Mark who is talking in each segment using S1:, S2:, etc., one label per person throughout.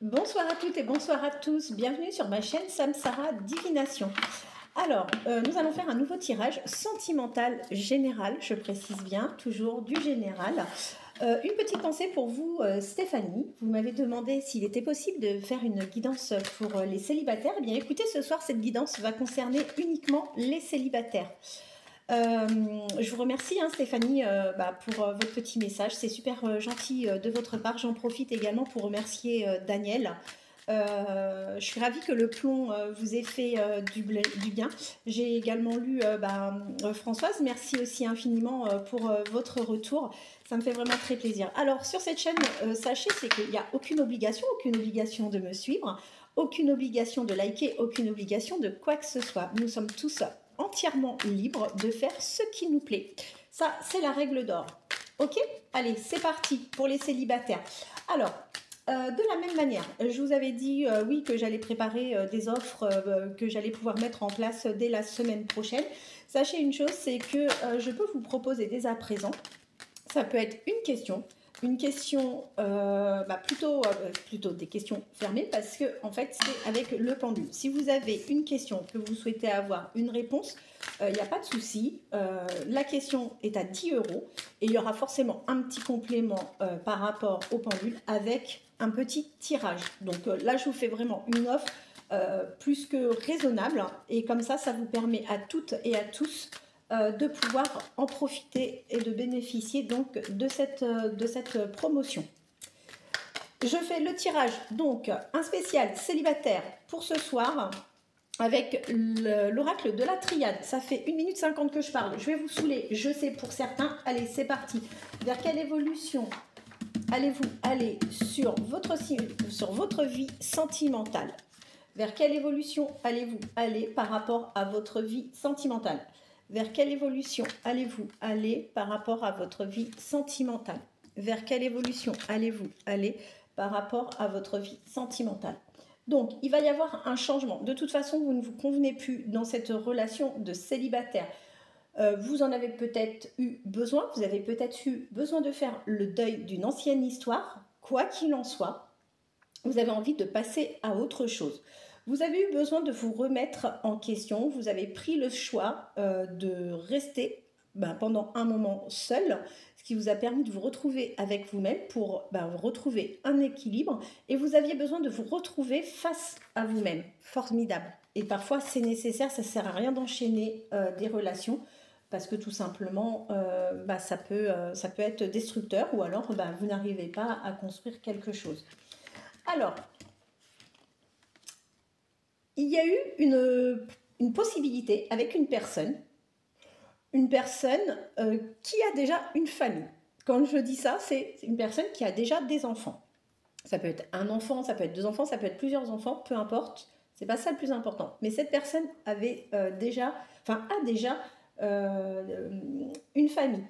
S1: Bonsoir à toutes et bonsoir à tous. Bienvenue sur ma chaîne Samsara Divination. Alors, nous allons faire un nouveau tirage sentimental général, je précise bien, toujours du général. Une petite pensée pour vous, Stéphanie. Vous m'avez demandé s'il était possible de faire une guidance pour les célibataires. Eh bien, écoutez, ce soir, cette guidance va concerner uniquement les célibataires. Je vous remercie Stéphanie pour votre petit message, c'est super gentil de votre part. J'en profite également pour remercier Daniel. Je suis ravie que le plomb vous ait fait du bien. J'ai également lu Françoise, merci aussi infiniment pour votre retour, ça me fait vraiment très plaisir. Alors sur cette chaîne, sachez c'est qu'il n'y a aucune obligation de me suivre, aucune obligation de liker, aucune obligation de quoi que ce soit. Nous sommes tous entièrement libres de faire ce qui nous plaît. Ça, c'est la règle d'or. Ok? Allez, c'est parti pour les célibataires. Alors, de la même manière, je vous avais dit oui que j'allais préparer des offres que j'allais pouvoir mettre en place dès la semaine prochaine. Sachez une chose, c'est que je peux vous proposer dès à présent, ça peut être une question plutôt des questions fermées parce que en fait c'est avec le pendule. Si vous avez une question que vous souhaitez avoir une réponse, il n'y a pas de souci. La question est à 10 € et il y aura forcément un petit complément par rapport au pendule avec un petit tirage. Donc là je vous fais vraiment une offre plus que raisonnable et comme ça vous permet à toutes et à tous de pouvoir en profiter et de bénéficier donc de cette promotion. Je fais le tirage, donc un spécial célibataire pour ce soir avec l'oracle de la triade. Ça fait 1 minute 50 que je parle, je vais vous saouler, je sais pour certains. Allez, c'est parti. Vers quelle évolution allez-vous aller sur votre vie sentimentale? Vers quelle évolution allez-vous aller par rapport à votre vie sentimentale? Vers quelle évolution allez-vous aller par rapport à votre vie sentimentale? Vers quelle évolution allez-vous aller par rapport à votre vie sentimentale? Donc, il va y avoir un changement. De toute façon, vous ne vous convenez plus dans cette relation de célibataire. Vous en avez peut-être eu besoin, vous avez peut-être eu besoin de faire le deuil d'une ancienne histoire. Quoi qu'il en soit, vous avez envie de passer à autre chose. Vous avez eu besoin de vous remettre en question, vous avez pris le choix de rester pendant un moment seul, ce qui vous a permis de vous retrouver avec vous-même pour retrouver un équilibre, et vous aviez besoin de vous retrouver face à vous-même. Formidable. Et parfois c'est nécessaire, ça ne sert à rien d'enchaîner des relations, parce que tout simplement ça peut être destructeur, ou alors vous n'arrivez pas à construire quelque chose. Alors, il y a eu une possibilité avec une personne qui a déjà une famille. Quand je dis ça, c'est une personne qui a déjà des enfants. Ça peut être un enfant, ça peut être 2 enfants, ça peut être plusieurs enfants, peu importe. C'est pas ça le plus important. Mais cette personne a déjà une famille.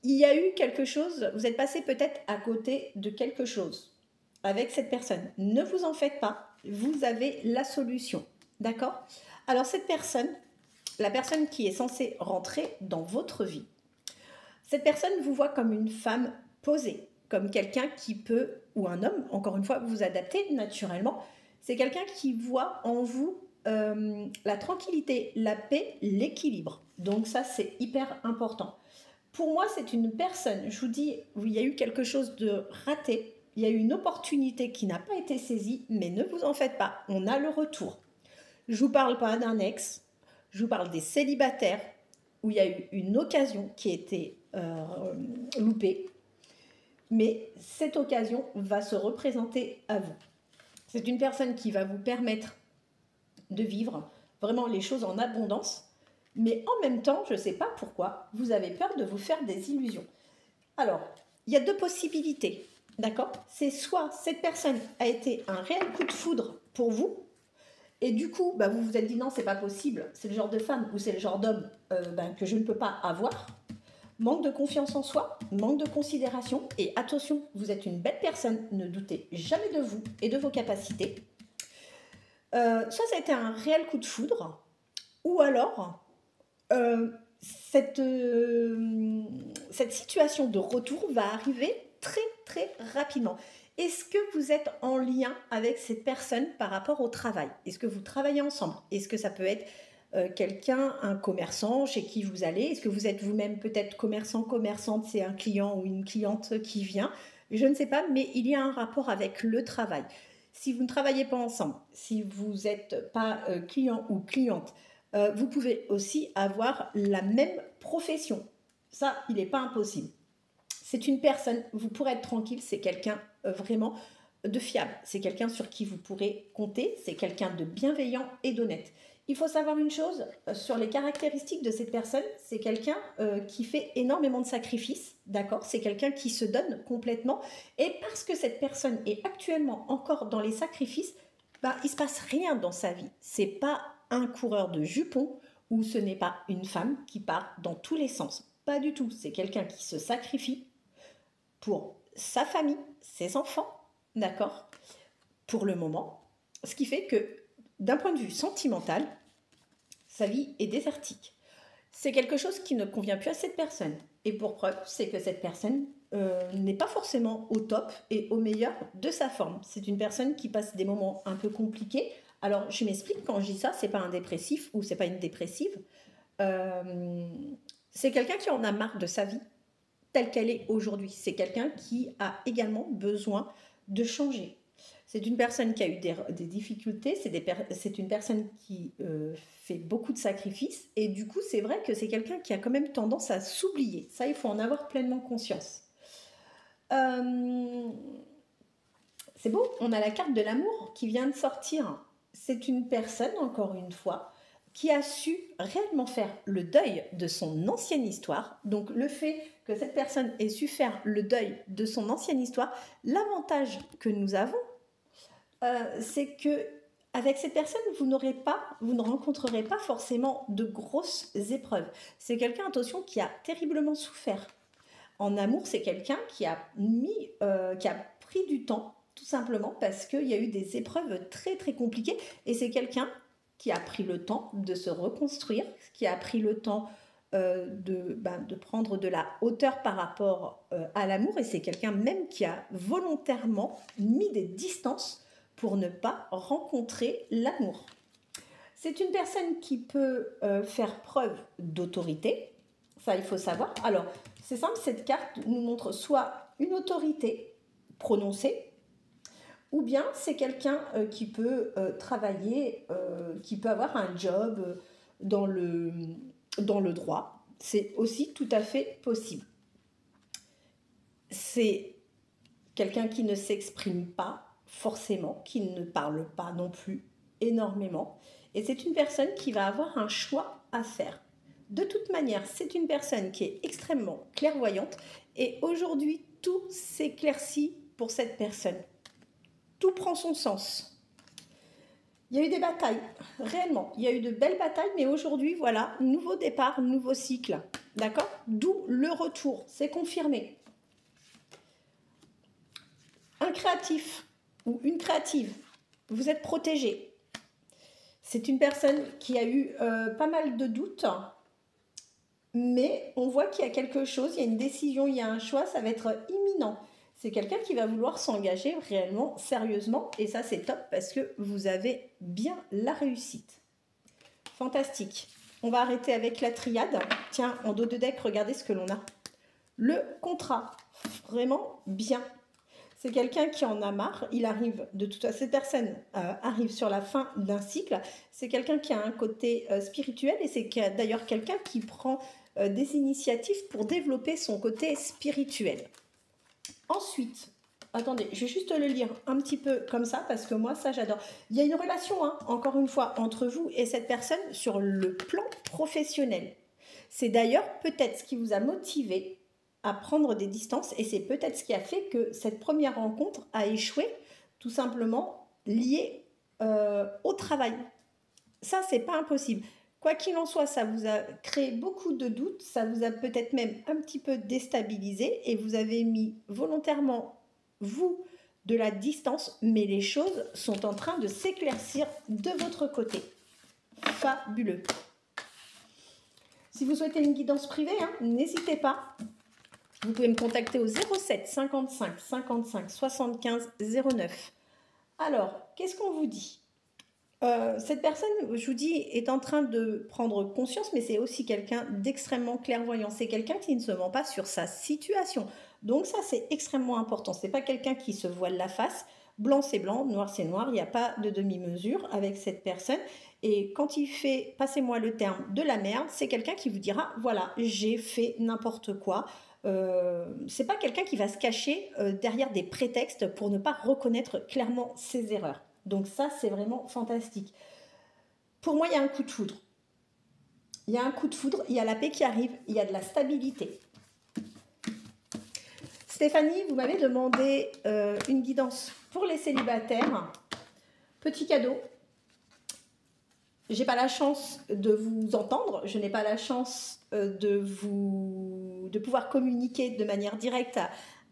S1: Il y a eu quelque chose, vous êtes passé peut-être à côté de quelque chose avec cette personne. Ne vous en faites pas, vous avez la solution. D'accord? Alors cette personne, la personne qui est censée rentrer dans votre vie, cette personne vous voit comme une femme posée, comme quelqu'un qui peut, ou un homme, encore une fois, vous adapter naturellement. C'est quelqu'un qui voit en vous la tranquillité, la paix, l'équilibre. Donc ça, c'est hyper important. Pour moi, c'est une personne, je vous dis, où il y a eu quelque chose de raté, il y a eu une opportunité qui n'a pas été saisie, mais ne vous en faites pas, on a le retour. Je ne vous parle pas d'un ex, je vous parle des célibataires où il y a eu une occasion qui a été loupée, mais cette occasion va se représenter à vous. C'est une personne qui va vous permettre de vivre vraiment les choses en abondance, mais en même temps, je ne sais pas pourquoi, vous avez peur de vous faire des illusions. Alors, il y a 2 possibilités, d'accord? C'est soit cette personne a été un réel coup de foudre pour vous, et du coup, vous vous êtes dit non, c'est pas possible, c'est le genre de femme ou c'est le genre d'homme que je ne peux pas avoir. Manque de confiance en soi, manque de considération, et attention, vous êtes une belle personne, ne doutez jamais de vous et de vos capacités. Soit ça a été un réel coup de foudre, ou alors cette situation de retour va arriver très très rapidement. Est-ce que vous êtes en lien avec cette personne par rapport au travail? Est-ce que vous travaillez ensemble? Est-ce que ça peut être quelqu'un, un commerçant chez qui vous allez? Est-ce que vous êtes vous-même peut-être commerçant, commerçante, c'est un client ou une cliente qui vient? Je ne sais pas, mais il y a un rapport avec le travail. Si vous ne travaillez pas ensemble, si vous n'êtes pas client ou cliente, vous pouvez aussi avoir la même profession. Ça, il n'est pas impossible. C'est une personne, vous pourrez être tranquille, c'est quelqu'un vraiment de fiable. C'est quelqu'un sur qui vous pourrez compter, c'est quelqu'un de bienveillant et d'honnête. Il faut savoir une chose sur les caractéristiques de cette personne, c'est quelqu'un qui fait énormément de sacrifices, d'accord? C'est quelqu'un qui se donne complètement. Et parce que cette personne est actuellement encore dans les sacrifices, bah, il ne se passe rien dans sa vie. Ce n'est pas un coureur de jupons ou ce n'est pas une femme qui part dans tous les sens. Pas du tout. C'est quelqu'un qui se sacrifie pour sa famille, ses enfants, d'accord? Pour le moment. Ce qui fait que d'un point de vue sentimental, sa vie est désertique. C'est quelque chose qui ne convient plus à cette personne. Et pour preuve, c'est que cette personne n'est pas forcément au top et au meilleur de sa forme. C'est une personne qui passe des moments un peu compliqués. Alors, je m'explique, quand je dis ça, c'est pas un dépressif ou c'est pas une dépressive. C'est quelqu'un qui en a marre de sa vie telle qu'elle est aujourd'hui. C'est quelqu'un qui a également besoin de changer. C'est une personne qui a eu des difficultés, c'est une personne qui fait beaucoup de sacrifices et du coup c'est vrai que c'est quelqu'un qui a quand même tendance à s'oublier. Ça, il faut en avoir pleinement conscience. C'est beau, on a la carte de l'amour qui vient de sortir. C'est une personne, encore une fois, qui a su réellement faire le deuil de son ancienne histoire. Donc le fait que cette personne ait su faire le deuil de son ancienne histoire, l'avantage que nous avons, c'est que avec cette personne, vous ne rencontrerez pas forcément de grosses épreuves. C'est quelqu'un, attention, qui a terriblement souffert. En amour, c'est quelqu'un qui a pris du temps, tout simplement parce qu'il y a eu des épreuves très très compliquées. Et c'est quelqu'un qui a pris le temps de se reconstruire, qui a pris le temps de prendre de la hauteur par rapport à l'amour. Et c'est quelqu'un même qui a volontairement mis des distances pour ne pas rencontrer l'amour. C'est une personne qui peut faire preuve d'autorité, ça il faut savoir. Alors, c'est simple, cette carte nous montre soit une autorité prononcée, ou bien c'est quelqu'un qui peut travailler, qui peut avoir un job dans le droit. C'est aussi tout à fait possible. C'est quelqu'un qui ne s'exprime pas forcément, qui ne parle pas non plus énormément. Et c'est une personne qui va avoir un choix à faire. De toute manière, c'est une personne qui est extrêmement clairvoyante et aujourd'hui, tout s'éclaircit pour cette personne. Tout prend son sens. Il y a eu des batailles, réellement. Il y a eu de belles batailles, mais aujourd'hui, voilà, nouveau départ, nouveau cycle. D'accord? D'où le retour, c'est confirmé. Un créatif ou une créative, vous êtes protégé. C'est une personne qui a eu pas mal de doutes, mais on voit qu'il y a quelque chose, il y a une décision, il y a un choix, ça va être imminent. C'est quelqu'un qui va vouloir s'engager réellement, sérieusement, et ça c'est top parce que vous avez bien la réussite. Fantastique. On va arrêter avec la triade. Tiens, en dos de deck, regardez ce que l'on a. Le contrat, vraiment bien. C'est quelqu'un qui en a marre, il arrive de toute façon, cette personne arrive sur la fin d'un cycle, c'est quelqu'un qui a un côté spirituel et c'est d'ailleurs quelqu'un qui prend des initiatives pour développer son côté spirituel. Ensuite, attendez, je vais juste le lire un petit peu comme ça parce que moi ça j'adore. Il y a une relation, hein, encore une fois, entre vous et cette personne sur le plan professionnel. C'est d'ailleurs peut-être ce qui vous a motivé à prendre des distances et c'est peut-être ce qui a fait que cette première rencontre a échoué, tout simplement lié au travail. Ça, c'est pas impossible. Quoi qu'il en soit, ça vous a créé beaucoup de doutes, ça vous a peut-être même un petit peu déstabilisé et vous avez mis volontairement, vous, de la distance, mais les choses sont en train de s'éclaircir de votre côté. Fabuleux. Si vous souhaitez une guidance privée, hein, n'hésitez pas. Vous pouvez me contacter au 07 55 55 75 09. Alors, qu'est-ce qu'on vous dit? Cette personne, je vous dis, est en train de prendre conscience, mais c'est aussi quelqu'un d'extrêmement clairvoyant. C'est quelqu'un qui ne se ment pas sur sa situation. Donc ça, c'est extrêmement important. C'est pas quelqu'un qui se voile la face. Blanc, c'est blanc, noir, c'est noir. Il n'y a pas de demi-mesure avec cette personne. Et quand il fait, passez-moi le terme, de la merde, c'est quelqu'un qui vous dira, voilà, j'ai fait n'importe quoi. C'est pas quelqu'un qui va se cacher derrière des prétextes pour ne pas reconnaître clairement ses erreurs. Donc ça, c'est vraiment fantastique. Pour moi, il y a un coup de foudre. Il y a un coup de foudre, il y a la paix qui arrive, il y a de la stabilité. Stéphanie, vous m'avez demandé une guidance pour les célibataires. Petit cadeau. J'ai pas la chance de vous entendre, je n'ai pas la chance de pouvoir communiquer de manière directe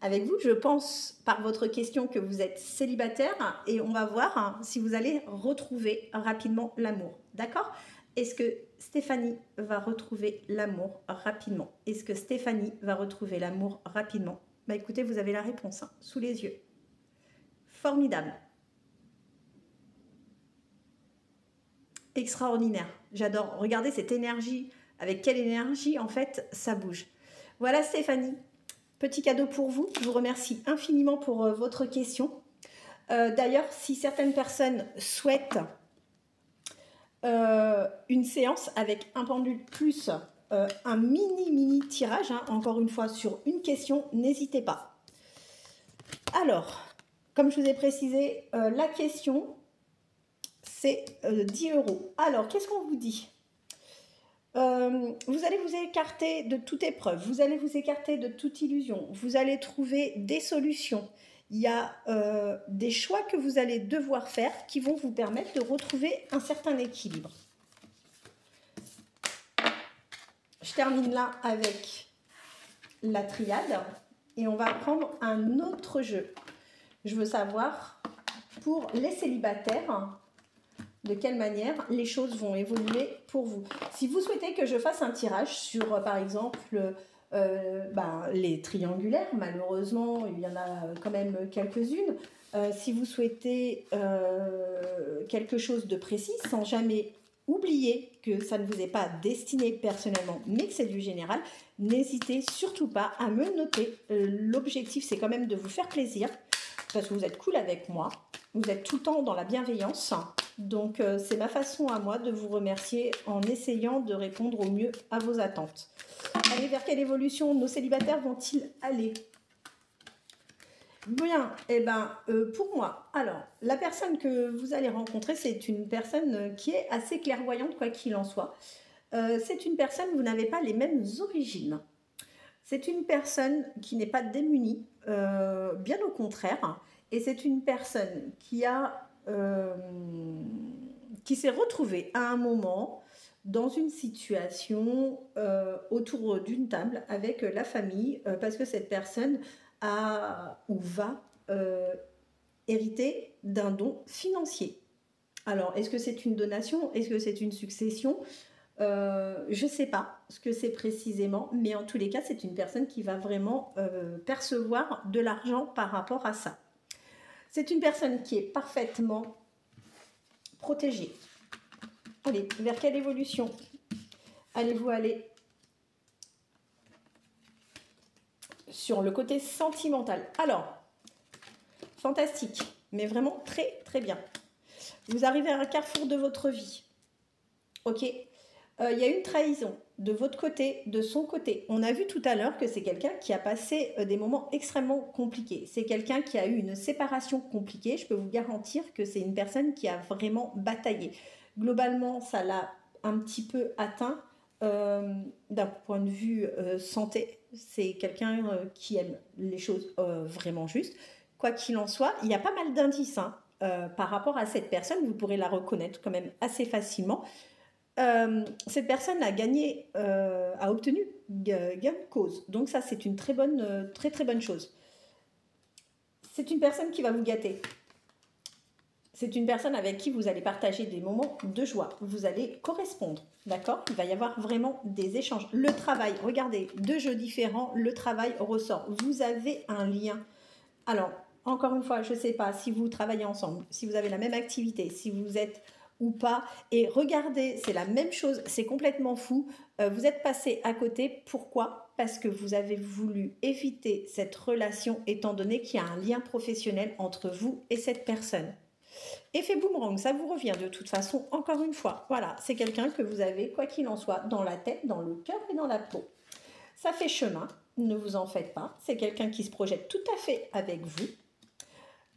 S1: avec vous. Je pense par votre question que vous êtes célibataire et on va voir si vous allez retrouver rapidement l'amour. D'accord? Est-ce que Stéphanie va retrouver l'amour rapidement? Est-ce que Stéphanie va retrouver l'amour rapidement? Bah écoutez, vous avez la réponse sous les yeux. Formidable. Extraordinaire. J'adore. Regardez cette énergie. Avec quelle énergie, en fait, ça bouge. Voilà Stéphanie. Petit cadeau pour vous. Je vous remercie infiniment pour votre question. D'ailleurs, si certaines personnes souhaitent une séance avec un pendule plus un mini tirage, encore une fois, sur une question, n'hésitez pas. Alors, comme je vous ai précisé, la question, c'est 10 €. Alors, qu'est-ce qu'on vous dit? Vous allez vous écarter de toute épreuve, vous allez vous écarter de toute illusion, vous allez trouver des solutions. Il y a des choix que vous allez devoir faire qui vont vous permettre de retrouver un certain équilibre. Je termine là avec la triade et on va prendre un autre jeu. Je veux savoir, pour les célibataires, de quelle manière les choses vont évoluer pour vous. Si vous souhaitez que je fasse un tirage sur, par exemple, les triangulaires, malheureusement, il y en a quand même quelques-unes. Si vous souhaitez quelque chose de précis, sans jamais oublier que ça ne vous est pas destiné personnellement, mais que c'est du général, n'hésitez surtout pas à me noter. L'objectif, c'est quand même de vous faire plaisir, parce que vous êtes cool avec moi, vous êtes tout le temps dans la bienveillance, donc c'est ma façon à moi de vous remercier en essayant de répondre au mieux à vos attentes. Allez, vers quelle évolution nos célibataires vont-ils aller? Bien, et pour moi, alors, la personne que vous allez rencontrer, c'est une personne qui est assez clairvoyante, quoi qu'il en soit. C'est une personne, vous n'avez pas les mêmes origines. C'est une personne qui n'est pas démunie, bien au contraire. Et c'est une personne qui s'est retrouvée à un moment dans une situation autour d'une table avec la famille, parce que cette personne a ou va hériter d'un don financier. Alors, est-ce que c'est une donation? Est-ce que c'est une succession? Je ne sais pas ce que c'est précisément, mais en tous les cas, c'est une personne qui va vraiment percevoir de l'argent par rapport à ça. C'est une personne qui est parfaitement protégée. Allez, vers quelle évolution allez-vous aller? Sur le côté sentimental. Alors, fantastique, mais vraiment très très bien. Vous arrivez à un carrefour de votre vie. Ok, il y a une trahison de votre côté, de son côté. On a vu tout à l'heure que c'est quelqu'un qui a passé des moments extrêmement compliqués. C'est quelqu'un qui a eu une séparation compliquée. Je peux vous garantir que c'est une personne qui a vraiment bataillé. Globalement, ça l'a un petit peu atteint d'un point de vue santé. C'est quelqu'un qui aime les choses vraiment justes. Quoi qu'il en soit, il y a pas mal d'indices par rapport à cette personne. Vous pourrez la reconnaître quand même assez facilement. Cette personne a gagné, a obtenu gain de cause. Donc ça, c'est une très très bonne chose. C'est une personne qui va vous gâter. c'est une personne avec qui vous allez partager des moments de joie. Vous allez correspondre, d'accord? Il va y avoir vraiment des échanges. Le travail, regardez, deux jeux différents, le travail ressort. Vous avez un lien. Alors, encore une fois, je ne sais pas si vous travaillez ensemble, si vous avez la même activité, si vous êtes ou pas. Et regardez, c'est la même chose, c'est complètement fou. Vous êtes passé à côté. Pourquoi? Parce que vous avez voulu éviter cette relation étant donné qu'il y a un lien professionnel entre vous et cette personne. Effet boomerang, ça vous revient de toute façon, encore une fois. Voilà, c'est quelqu'un que vous avez, quoi qu'il en soit, dans la tête, dans le cœur et dans la peau. Ça fait chemin, ne vous en faites pas. C'est quelqu'un qui se projette tout à fait avec vous.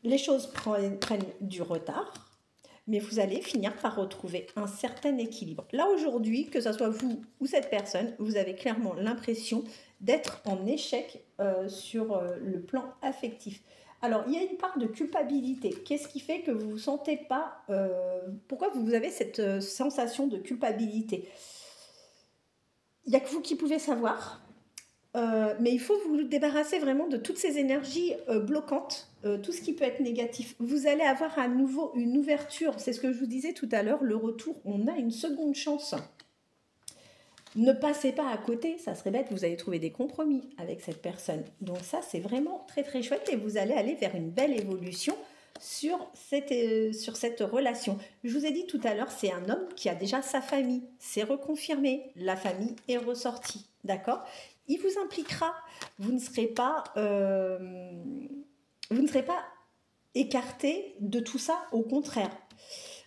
S1: Les choses prennent du retard, mais vous allez finir par retrouver un certain équilibre. Là, aujourd'hui, que ce soit vous ou cette personne, vous avez clairement l'impression d'être en échec sur le plan affectif. Alors, il y a une part de culpabilité. Qu'est-ce qui fait que vous ne vous sentez pas... pourquoi vous avez cette sensation de culpabilité? Il n'y a que vous qui pouvez savoir. Mais il faut vous débarrasser vraiment de toutes ces énergies bloquantes, tout ce qui peut être négatif. Vous allez avoir à nouveau une ouverture. C'est ce que je vous disais tout à l'heure, le retour. On a une seconde chance. Ne passez pas à côté, ça serait bête, vous allez trouver des compromis avec cette personne. Donc ça, c'est vraiment très très chouette et vous allez aller vers une belle évolution sur cette relation. Je vous ai dit tout à l'heure, c'est un homme qui a déjà sa famille, c'est reconfirmé, la famille est ressortie, d'accord? Il vous impliquera, vous ne serez pas écarté de tout ça, au contraire.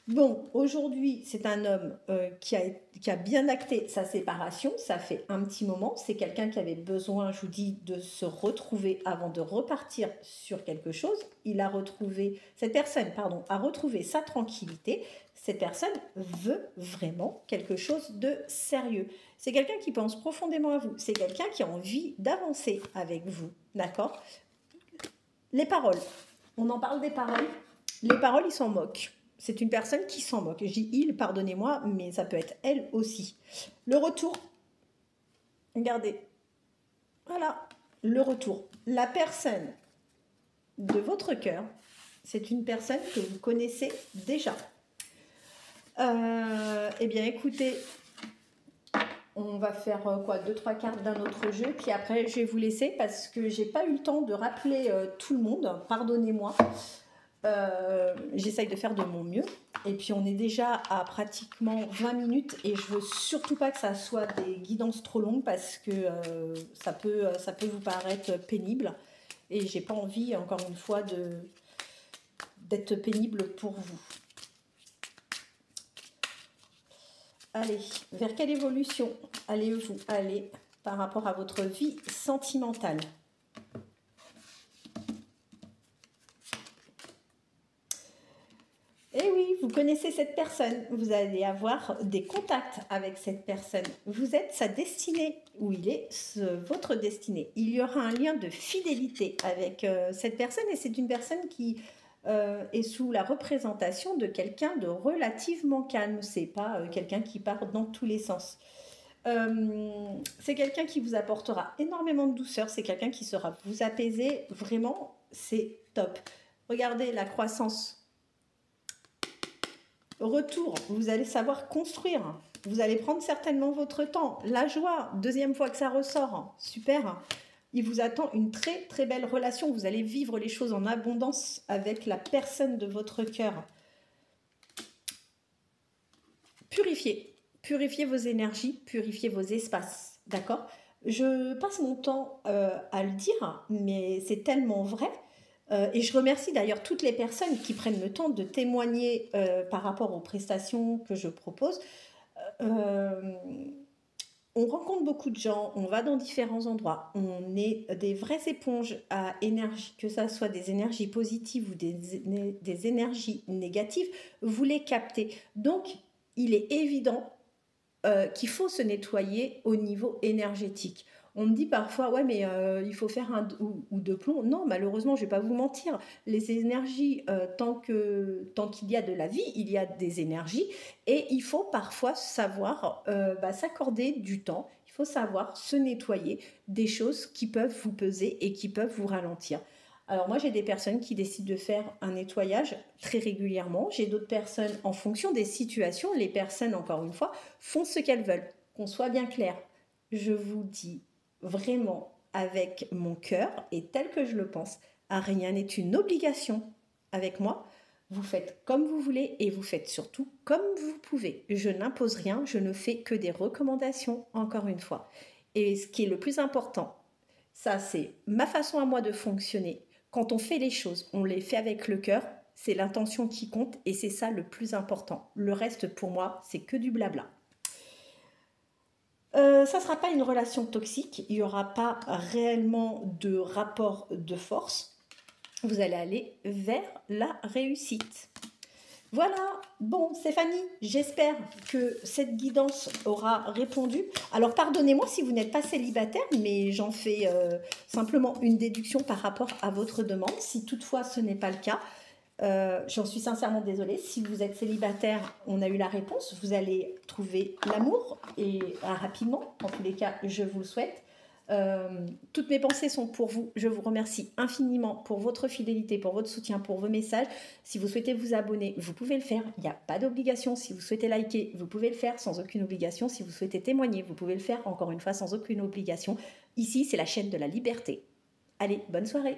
S1: Bon, aujourd'hui, c'est un homme qui a bien acté sa séparation, ça fait un petit moment, c'est quelqu'un qui avait besoin, je vous dis, de se retrouver avant de repartir sur quelque chose. Cette personne a retrouvé sa tranquillité, cette personne veut vraiment quelque chose de sérieux. C'est quelqu'un qui pense profondément à vous, c'est quelqu'un qui a envie d'avancer avec vous, d'accord? Les paroles, on en parle des paroles, les paroles, ils s'en moquent. C'est une personne qui s'en moque. Je dis il, pardonnez-moi, mais ça peut être elle aussi. Le retour. Regardez. Voilà, le retour. La personne de votre cœur, c'est une personne que vous connaissez déjà. Eh bien, écoutez, on va faire quoi, 2-3 cartes d'un autre jeu, puis après, je vais vous laisser parce que j'ai pas eu le temps de rappeler tout le monde. Pardonnez-moi. J'essaye de faire de mon mieux et puis on est déjà à pratiquement 20 minutes et je veux surtout pas que ça soit des guidances trop longues parce que ça peut vous paraître pénible et j'ai pas envie encore une fois d'être pénible pour vous. Allez, vers quelle évolution allez-vous aller par rapport à votre vie sentimentale? Eh oui, vous connaissez cette personne, vous allez avoir des contacts avec cette personne. Vous êtes sa destinée, ou il est votre destinée. Il y aura un lien de fidélité avec cette personne et c'est une personne qui est sous la représentation de quelqu'un de relativement calme. C'est pas quelqu'un qui part dans tous les sens. C'est quelqu'un qui vous apportera énormément de douceur, c'est quelqu'un qui saura vous apaiser. Vraiment, c'est top. Regardez la croissance. Retour, vous allez savoir construire. Vous allez prendre certainement votre temps. La joie, deuxième fois que ça ressort. Super. Il vous attend une très très belle relation. Vous allez vivre les choses en abondance avec la personne de votre cœur. Purifiez. Purifiez vos énergies, purifiez vos espaces. D'accord? Je passe mon temps à le dire, mais c'est tellement vrai. Et je remercie d'ailleurs toutes les personnes qui prennent le temps de témoigner par rapport aux prestations que je propose. On rencontre beaucoup de gens, on va dans différents endroits, on est des vraies éponges à énergie, que ça soit des énergies positives ou des énergies négatives, vous les captez. Donc, il est évident qu'il faut se nettoyer au niveau énergétique. On me dit parfois, ouais, mais il faut faire un ou deux plombs. Non, malheureusement, je ne vais pas vous mentir. Les énergies, tant qu'il y a de la vie, il y a des énergies. Et il faut parfois savoir s'accorder du temps. Il faut savoir se nettoyer des choses qui peuvent vous peser et qui peuvent vous ralentir. Alors moi, j'ai des personnes qui décident de faire un nettoyage très régulièrement. J'ai d'autres personnes, en fonction des situations, les personnes, encore une fois, font ce qu'elles veulent. Qu'on soit bien clair, je vous dis vraiment avec mon cœur et tel que je le pense, rien n'est une obligation avec moi. Vous faites comme vous voulez et vous faites surtout comme vous pouvez. Je n'impose rien, je ne fais que des recommandations, encore une fois. Et ce qui est le plus important, ça c'est ma façon à moi de fonctionner. Quand on fait les choses, on les fait avec le cœur, c'est l'intention qui compte et c'est ça le plus important. Le reste pour moi, c'est que du blabla. Ça ne sera pas une relation toxique, il n'y aura pas réellement de rapport de force. Vous allez aller vers la réussite. Voilà, bon Stéphanie, j'espère que cette guidance aura répondu. Alors pardonnez-moi si vous n'êtes pas célibataire, mais j'en fais simplement une déduction par rapport à votre demande. Si toutefois ce n'est pas le cas, j'en suis sincèrement désolée. Si vous êtes célibataire, on a eu la réponse. Vous allez trouver l'amour et rapidement. En tous les cas, je vous le souhaite. Toutes mes pensées sont pour vous. Je vous remercie infiniment pour votre fidélité, pour votre soutien, pour vos messages. Si vous souhaitez vous abonner, vous pouvez le faire. Il n'y a pas d'obligation. Si vous souhaitez liker, vous pouvez le faire sans aucune obligation. Si vous souhaitez témoigner, vous pouvez le faire encore une fois sans aucune obligation. Ici, c'est la chaîne de la liberté. Allez, bonne soirée.